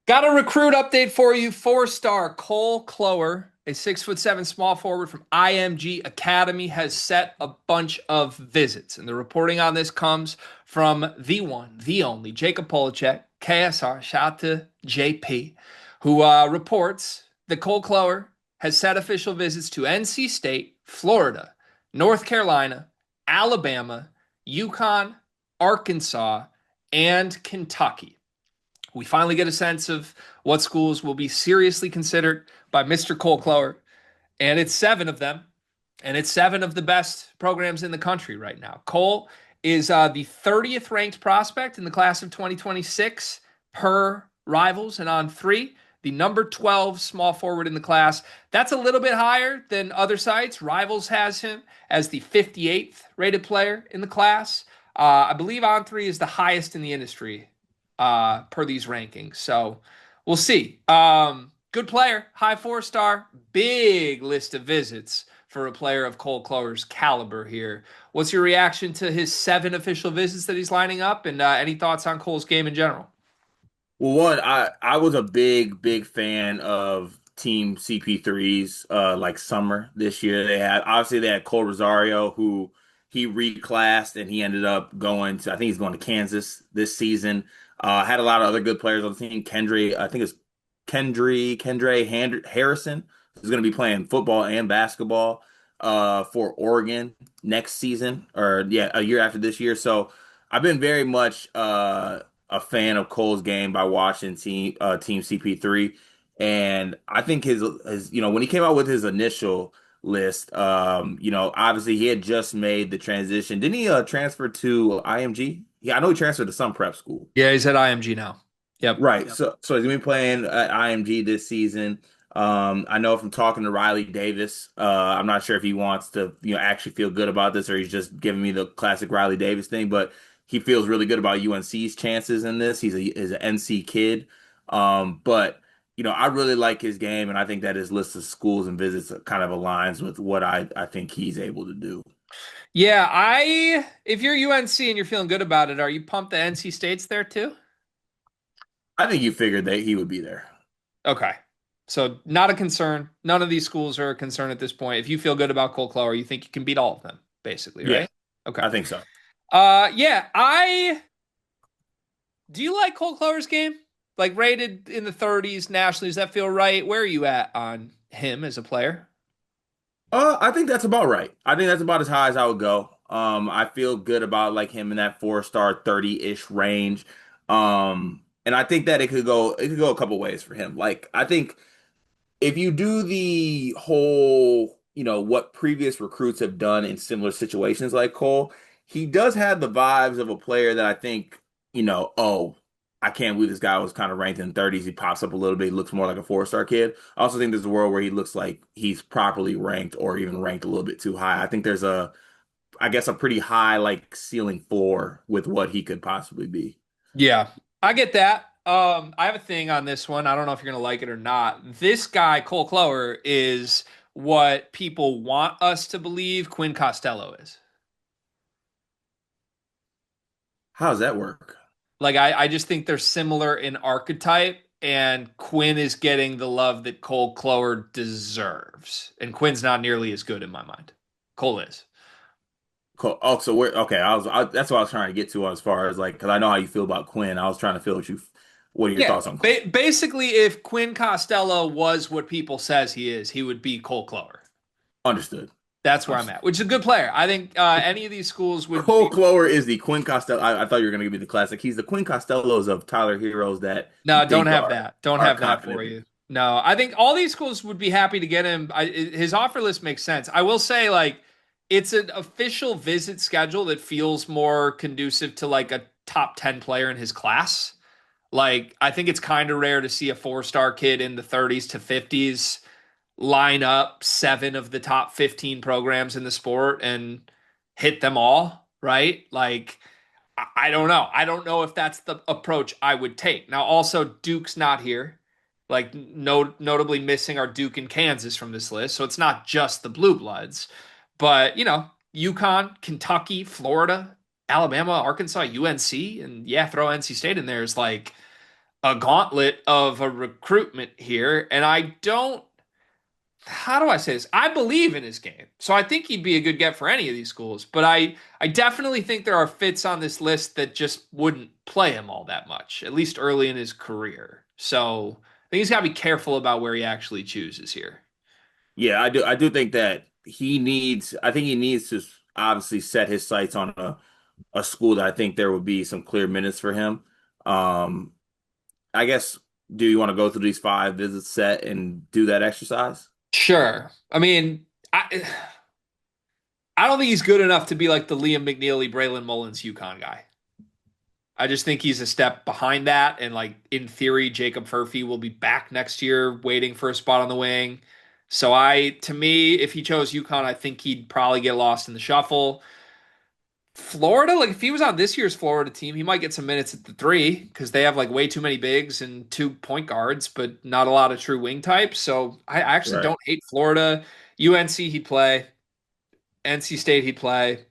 Got a recruit update for you. Four-star Cole Cloer, a 6'7" small forward from IMG Academy, has set a bunch of visits. And the reporting on this comes from the one, the only, Jacob Polacek, KSR. Shout out to JP, who reports that Cole Cloer has set official visits to NC State, Florida, North Carolina, Alabama, Yukon, Arkansas, and Kentucky. We finally get a sense of what schools will be seriously considered by Mr. Cole Cloer, and it's seven of them, and it's seven of the best programs in the country right now. Cole is the 30th ranked prospect in the class of 2026 per Rivals, and on three, the number 12 small forward in the class. That's a little bit higher than other sites. Rivals has him as the 58th rated player in the class. I believe on three is the highest in the industry per these rankings. So we'll see. Good player, high four-star, big list of visits for a player of Cole Cloer's caliber here. What's your reaction to his seven official visits that he's lining up, and any thoughts on Cole's game in general? Well, one, I was a big fan of Team CP3's like summer this year. They had Cole Rosario, who he reclassed and he ended up going to, I think he's going to Kansas this season. Had a lot of other good players on the team. I think it's Harrison, who's going to be playing football and basketball for Oregon next season, or yeah, a year after this year. So I've been very much a fan of Cole's game by watching Team CP3, and I think his when he came out with his initial list, obviously he had just made the transition. Didn't he transfer to IMG? Yeah, I know he transferred to some prep school. Yeah, he's at IMG now. Yep. Right. So he's gonna be playing at IMG this season. I know from talking to Riley Davis, I'm not sure if he wants to, actually feel good about this or he's just giving me the classic Riley Davis thing, but he feels really good about UNC's chances in this. He's an NC kid. But I really like his game and I think that his list of schools and visits kind of aligns with what I think he's able to do. Yeah, if you're UNC and you're feeling good about it, are you pumped that NC State's there too? I think you figured that he would be there. Okay. So not a concern. None of these schools are a concern at this point. If you feel good about Cole Clower, you think you can beat all of them, basically, Yeah, right? Okay. I think so. Yeah, I do you like Cole Clower's game? Like rated in the 30s nationally, does that feel right? Where are you at on him as a player? I think that's about right. I think that's about as high as I would go. I feel good about like him in that 4-star 30-ish range. And I think that it could go a couple ways for him. Like I think if you do the whole, what previous recruits have done in similar situations like Cole, he does have the vibes of a player that I think, oh, I can't believe this guy was kind of ranked in 30s. He pops up a little bit. He looks more like a 4-star kid. I also think there's a world where he looks like he's properly ranked or even ranked a little bit too high. I think there's I guess, a pretty high like ceiling floor with what he could possibly be. Yeah, I get that. I have a thing on this one. I don't know if you're gonna like it or not. This guy, Cole Clower, is what people want us to believe Quinn Costello is. How does that work? Like I just think they're similar in archetype, and Quinn is getting the love that Cole Clower deserves. And Quinn's not nearly as good in my mind. Cole is. Cool. Oh, so we're okay. That's what I was trying to get to as far as like, because I know how you feel about Quinn. I was trying to feel what are your Yeah. thoughts on Cole? Basically, if Quinn Costello was what people says he is, he would be Cole Clower. Understood. That's where I'm Understood. at, which is a good player. I think any of these schools would Cole be. Cloer is the Quinn Costello. I thought you were going to give me the classic. He's the Quinn Costellos of Tyler Heroes that you No, don't think have are that. Don't are have that for confident. you. No, I think all these schools would be happy to get him. His offer list makes sense. I will say, like, it's an official visit schedule that feels more conducive to like a top 10 player in his class. Like, I think it's kind of rare to see a four-star kid in the 30s to 50s line up seven of the top 15 programs in the sport and hit them all, right? Like, I don't know. I don't know if that's the approach I would take. Now, also, Duke's not here. Like, notably missing our Duke and Kansas from this list. So it's not just the Blue Bloods. But, Yukon, Kentucky, Florida, Alabama, Arkansas, UNC, and yeah, throw NC State in there is like, a gauntlet of a recruitment here, and I don't. How do I say this? I believe in his game, so I think he'd be a good get for any of these schools. But I definitely think there are fits on this list that just wouldn't play him all that much, at least early in his career. So I think he's got to be careful about where he actually chooses here. Yeah, I do think that I think he needs to obviously set his sights on a school that I think there would be some clear minutes for him. Um, I guess, do you want to go through these five visits set and do that exercise? Sure. I mean, I don't think he's good enough to be like the Liam McNeely, Braylon Mullins UConn guy. I just think he's a step behind that. And like in theory, Jacob Furphy will be back next year waiting for a spot on the wing. So to me, if he chose UConn, I think he'd probably get lost in the shuffle. Florida, like if he was on this year's Florida team, he might get some minutes at the three because they have like way too many bigs and two point guards, but not a lot of true wing types. So I actually Right. don't hate Florida. UNC he'd play. NC State he'd play.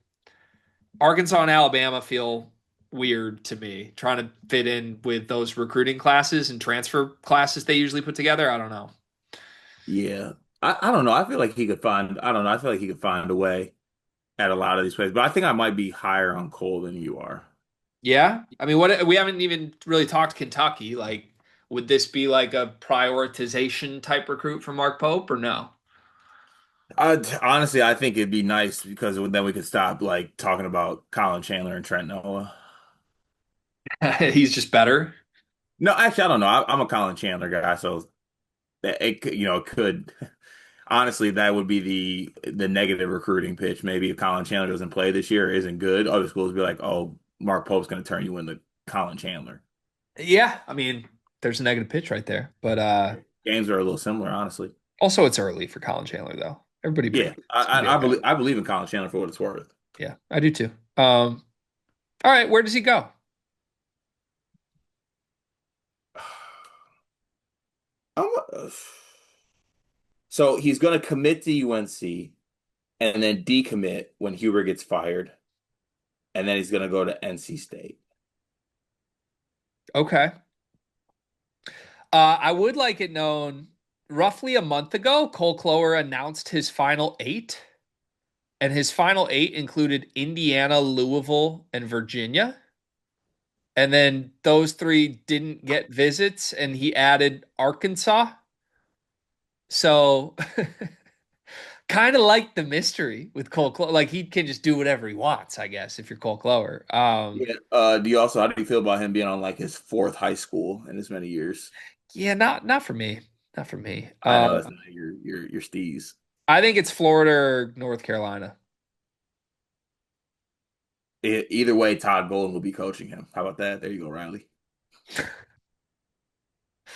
Arkansas and Alabama feel weird to me, trying to fit in with those recruiting classes and transfer classes they usually put together. I don't know. Yeah. I don't know. I don't know. I feel like he could find a way at a lot of these places, but I think I might be higher on Cole than you are. Yeah. I mean, what we haven't even really talked Kentucky. Like, would this be like a prioritization type recruit for Mark Pope or no? Honestly, I think it'd be nice because then we could stop like talking about Colin Chandler and Trent Noah. He's just better. No, actually, I don't know. I'm a Colin Chandler guy, so it could honestly that would be the negative recruiting pitch. Maybe if Colin Chandler doesn't play this year, or isn't good, other schools be like, "Oh, Mark Pope's going to turn you into Colin Chandler." Yeah. I mean, there's a negative pitch right there. But Games are a little similar, honestly. also it's early for Colin Chandler though. Everybody Yeah, breathe. It's gonna be okay. I believe in Colin Chandler for what it's worth. Yeah, I do too. All right, where does he go? I'm, so he's going to commit to UNC and then decommit when Huber gets fired, and then he's going to go to NC State. Okay. I would like it known roughly a month ago, Cole Cloer announced his final eight, and his final eight included Indiana, Louisville, and Virginia. And then those three didn't get visits, and he added Arkansas. So kind of like the mystery with Cole Cloer. Like he can just do whatever he wants, I guess, if you're Cole Cloer. Yeah. How do you feel about him being on like his fourth high school in as many years? Yeah, not for me. Not for me. I know that's not your steez. I think it's Florida or North Carolina. Either way, Todd Golden will be coaching him. How about that? There you go, Riley.